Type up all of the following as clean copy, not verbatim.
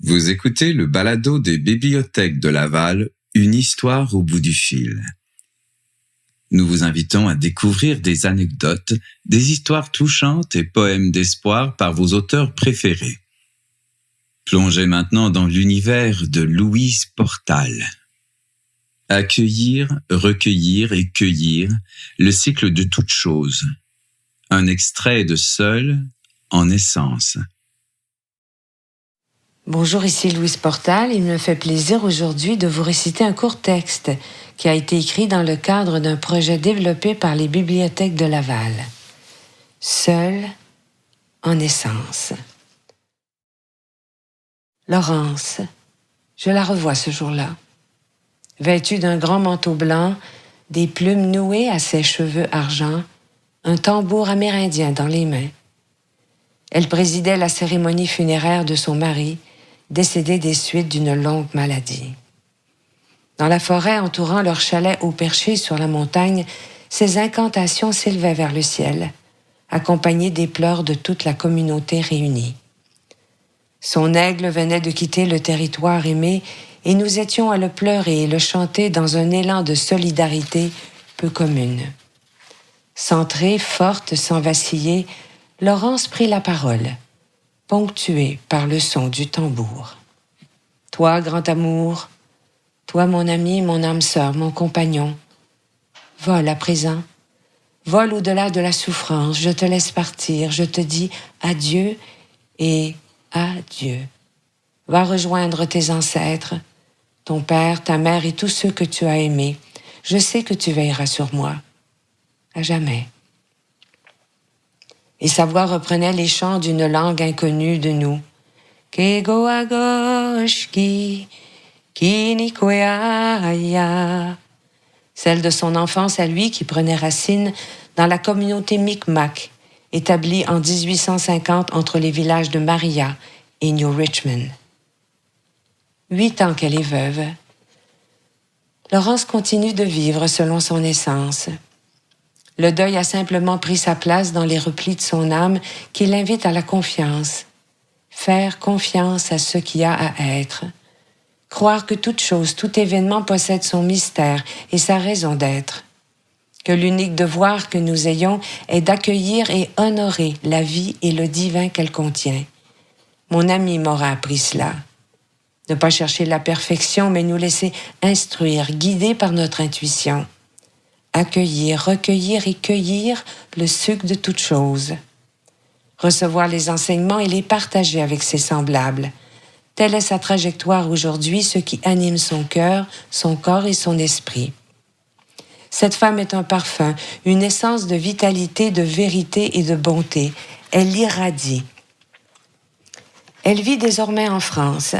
Vous écoutez le balado des bibliothèques de Laval, une histoire au bout du fil. Nous vous invitons à découvrir des anecdotes, des histoires touchantes et poèmes d'espoir par vos auteurs préférés. Plongez maintenant dans l'univers de Louise Portal. Accueillir, recueillir et cueillir, le cycle de toutes choses. Un extrait de Seul en essence. Bonjour, ici Louise Portal. Il me fait plaisir aujourd'hui de vous réciter un court texte qui a été écrit dans le cadre d'un projet développé par les bibliothèques de Laval. Seul en essence. Laurence, je la revois ce jour-là. Vêtue d'un grand manteau blanc, des plumes nouées à ses cheveux argent, un tambour amérindien dans les mains. Elle présidait la cérémonie funéraire de son mari, décédé des suites d'une longue maladie. Dans la forêt entourant leur chalet haut perché sur la montagne, ses incantations s'élevaient vers le ciel, accompagnées des pleurs de toute la communauté réunie. Son aigle venait de quitter le territoire aimé et nous étions à le pleurer et le chanter dans un élan de solidarité peu commune. Centrée, forte, sans vaciller, Laurence prit la parole, ponctuée par le son du tambour. « Toi, grand amour, toi, mon ami, mon âme sœur, mon compagnon, vole à présent, vole au-delà de la souffrance, je te laisse partir, je te dis adieu et adieu. Va rejoindre tes ancêtres, ton père, ta mère et tous ceux que tu as aimés. Je sais que tu veilleras sur moi, à jamais. » Et sa voix reprenait les chants d'une langue inconnue de nous. Kegoagoshki, Kinikweaya. Celle de son enfance à lui qui prenait racine dans la communauté Micmac, établie en 1850 entre les villages de Maria et New Richmond. 8 ans qu'elle est veuve. Laurence continue de vivre selon son essence. Le deuil a simplement pris sa place dans les replis de son âme qui l'invite à la confiance. Faire confiance à ce qui a à être. Croire que toute chose, tout événement possède son mystère et sa raison d'être. Que l'unique devoir que nous ayons est d'accueillir et honorer la vie et le divin qu'elle contient. Mon ami m'aura appris cela. Ne pas chercher la perfection, mais nous laisser instruire, guider par notre intuition. Accueillir, recueillir et cueillir le suc de toute chose. Recevoir les enseignements et les partager avec ses semblables. Telle est sa trajectoire aujourd'hui, ce qui anime son cœur, son corps et son esprit. Cette femme est un parfum, une essence de vitalité, de vérité et de bonté. Elle irradie. Elle vit désormais en France.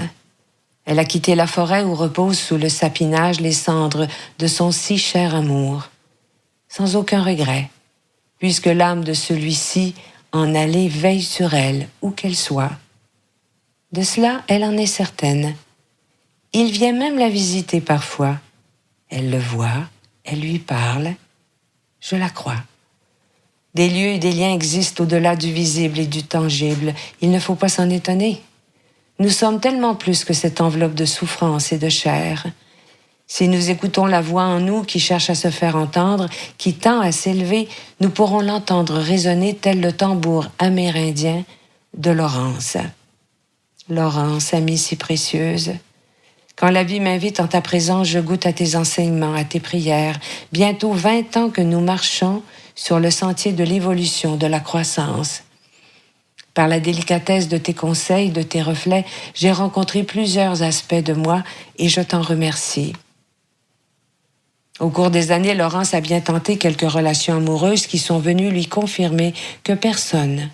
Elle a quitté la forêt où reposent sous le sapinage les cendres de son si cher amour. Sans aucun regret, puisque l'âme de celui-ci en allée veille sur elle, où qu'elle soit. De cela, elle en est certaine. Il vient même la visiter parfois. Elle le voit, elle lui parle. Je la crois. Des lieux et des liens existent au-delà du visible et du tangible. Il ne faut pas s'en étonner. Nous sommes tellement plus que cette enveloppe de souffrance et de chair. Si nous écoutons la voix en nous qui cherche à se faire entendre, qui tend à s'élever, nous pourrons l'entendre résonner tel le tambour amérindien de Laurence. Laurence, amie si précieuse, quand la vie m'invite en ta présence, je goûte à tes enseignements, à tes prières. Bientôt 20 ans que nous marchons sur le sentier de l'évolution, de la croissance. Par la délicatesse de tes conseils, de tes reflets, j'ai rencontré plusieurs aspects de moi et je t'en remercie. Au cours des années, Laurence a bien tenté quelques relations amoureuses qui sont venues lui confirmer que personne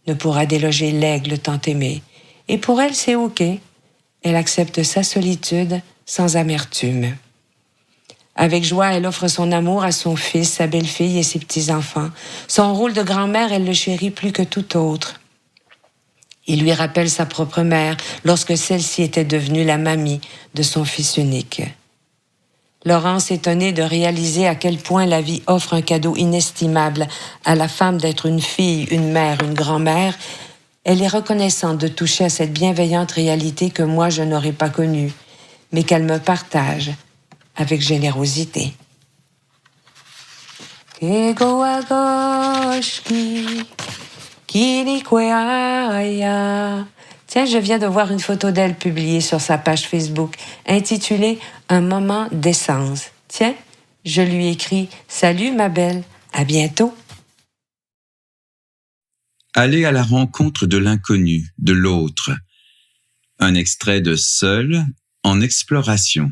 ne pourra déloger l'aigle tant aimé. Et pour elle, c'est OK. Elle accepte sa solitude sans amertume. Avec joie, elle offre son amour à son fils, sa belle-fille et ses petits-enfants. Son rôle de grand-mère, elle le chérit plus que tout autre. Il lui rappelle sa propre mère lorsque celle-ci était devenue la mamie de son fils unique. Laurence, étonnée de réaliser à quel point la vie offre un cadeau inestimable à la femme d'être une fille, une mère, une grand-mère, Elle est reconnaissante de toucher à cette bienveillante réalité que moi je n'aurais pas connue, mais qu'elle me partage avec générosité. Tiens, je viens de voir une photo d'elle publiée sur sa page Facebook, intitulée « Un moment d'essence ». Tiens, je lui écris « Salut ma belle, à bientôt ». Aller à la rencontre de l'inconnu, de l'autre. Un extrait de Seul en exploration.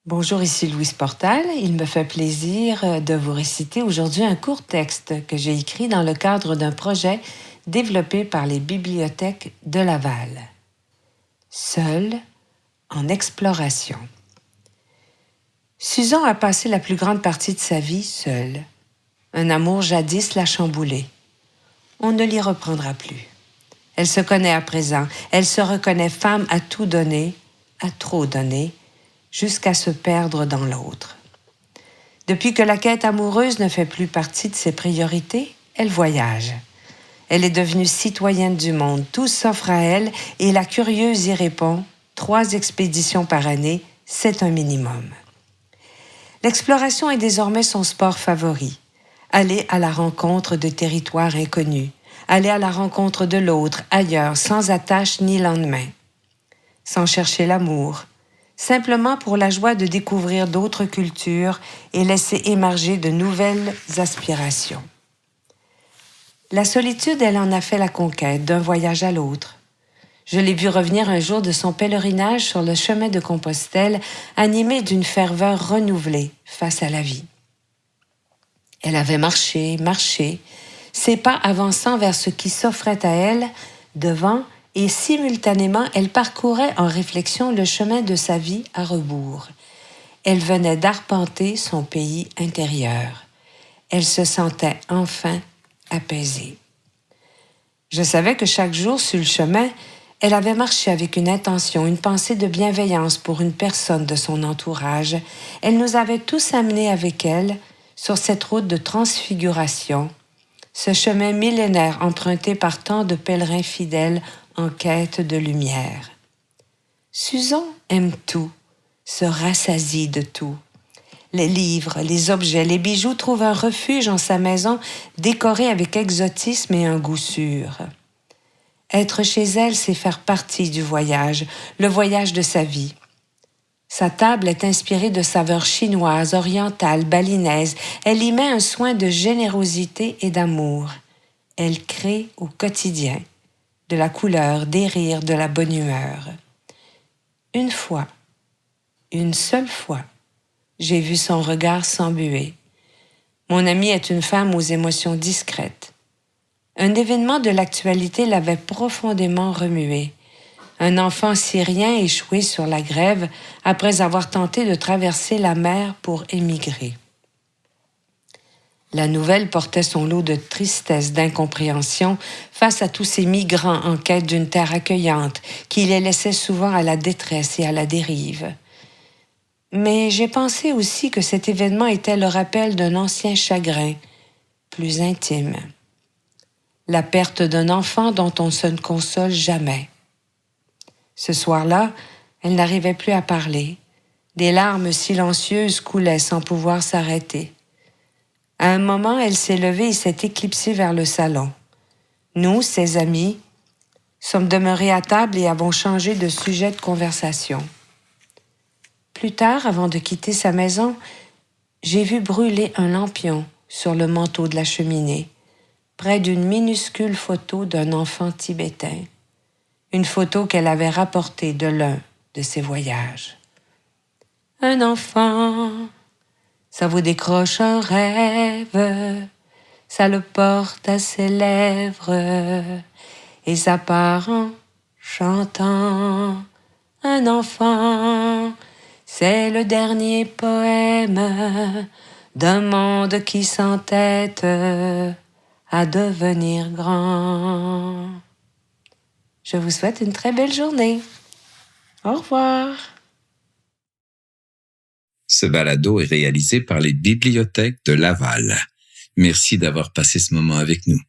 Bonjour, ici Louise Portal. Il me fait plaisir de vous réciter aujourd'hui un court texte que j'ai écrit dans le cadre d'un projet développé par les bibliothèques de Laval. Seul en exploration. Susan a passé la plus grande partie de sa vie seule. Un amour jadis l'a chamboulée. On ne l'y reprendra plus. Elle se connaît à présent. Elle se reconnaît femme à tout donner, à trop donner, jusqu'à se perdre dans l'autre. Depuis que la quête amoureuse ne fait plus partie de ses priorités, elle voyage. Elle est devenue citoyenne du monde. Tout s'offre à elle et la curieuse y répond. 3 expéditions par année, c'est un minimum. L'exploration est désormais son sport favori. Aller à la rencontre de territoires inconnus, aller à la rencontre de l'autre, ailleurs, sans attache ni lendemain. Sans chercher l'amour, simplement pour la joie de découvrir d'autres cultures et laisser émerger de nouvelles aspirations. La solitude, elle en a fait la conquête d'un voyage à l'autre. Je l'ai vue revenir un jour de son pèlerinage sur le chemin de Compostelle, animée d'une ferveur renouvelée face à la vie. Elle avait marché, ses pas avançant vers ce qui s'offrait à elle, devant, et simultanément, elle parcourait en réflexion le chemin de sa vie à rebours. Elle venait d'arpenter son pays intérieur. Elle se sentait enfin apaisée. Je savais que chaque jour sur le chemin, elle avait marché avec une intention, une pensée de bienveillance pour une personne de son entourage. Elle nous avait tous amenés avec elle sur cette route de transfiguration, ce chemin millénaire emprunté par tant de pèlerins fidèles en quête de lumière. Susan aime tout, se rassasie de tout. Les livres, les objets, les bijoux trouvent un refuge en sa maison décorée avec exotisme et un goût sûr. Être chez elle, c'est faire partie du voyage, le voyage de sa vie. Sa table est inspirée de saveurs chinoises, orientales, balinaises. Elle y met un soin de générosité et d'amour. Elle crée au quotidien de la couleur, des rires, de la bonne humeur. Une seule fois, j'ai vu son regard s'embuer. Mon amie est une femme aux émotions discrètes. Un événement de l'actualité l'avait profondément remuée. Un enfant syrien échoué sur la grève après avoir tenté de traverser la mer pour émigrer. La nouvelle portait son lot de tristesse, d'incompréhension face à tous ces migrants en quête d'une terre accueillante qui les laissaient souvent à la détresse et à la dérive. Mais j'ai pensé aussi que cet événement était le rappel d'un ancien chagrin, plus intime. La perte d'un enfant dont on se ne console jamais. Ce soir-là, elle n'arrivait plus à parler. Des larmes silencieuses coulaient sans pouvoir s'arrêter. À un moment, elle s'est levée et s'est éclipsée vers le salon. Nous, ses amis, sommes demeurés à table et avons changé de sujet de conversation. Plus tard, avant de quitter sa maison, j'ai vu brûler un lampion sur le manteau de la cheminée, près d'une minuscule photo d'un enfant tibétain. Une photo qu'elle avait rapportée de l'un de ses voyages. Un enfant, ça vous décroche un rêve, ça le porte à ses lèvres, et ça part en chantant. Un enfant, c'est le dernier poème d'un monde qui s'entête à devenir grand. Je vous souhaite une très belle journée. Au revoir. Ce balado est réalisé par les bibliothèques de Laval. Merci d'avoir passé ce moment avec nous.